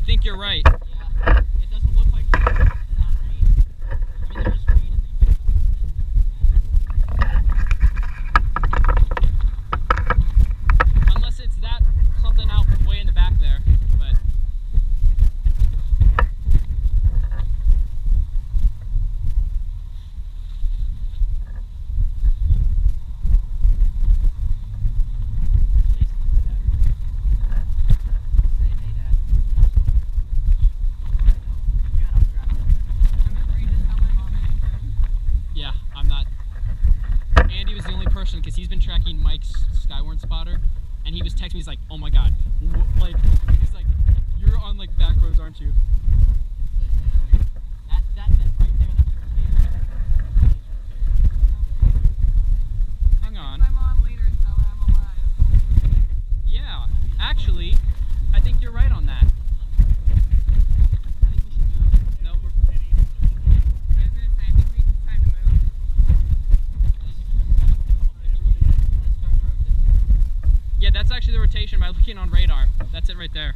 think you're right. Yeah. It doesn't look like it's not rain. I mean, there's rain in Unless it's that something out way in the back there, but. Yeah, I'm not. Andy was the only person, because he's been tracking Mike's Skywarn spotter, and he was texting me, he's like, oh my god, like, he's like, you're on like back roads, aren't you? That right there, that's Hang on. My mom later tell her I'm alive. Yeah, actually, I think you're right on that. I think we should move. No, I was gonna say, I think it's time to move. yeah, that's actually the rotation by looking on radar. That's it right there.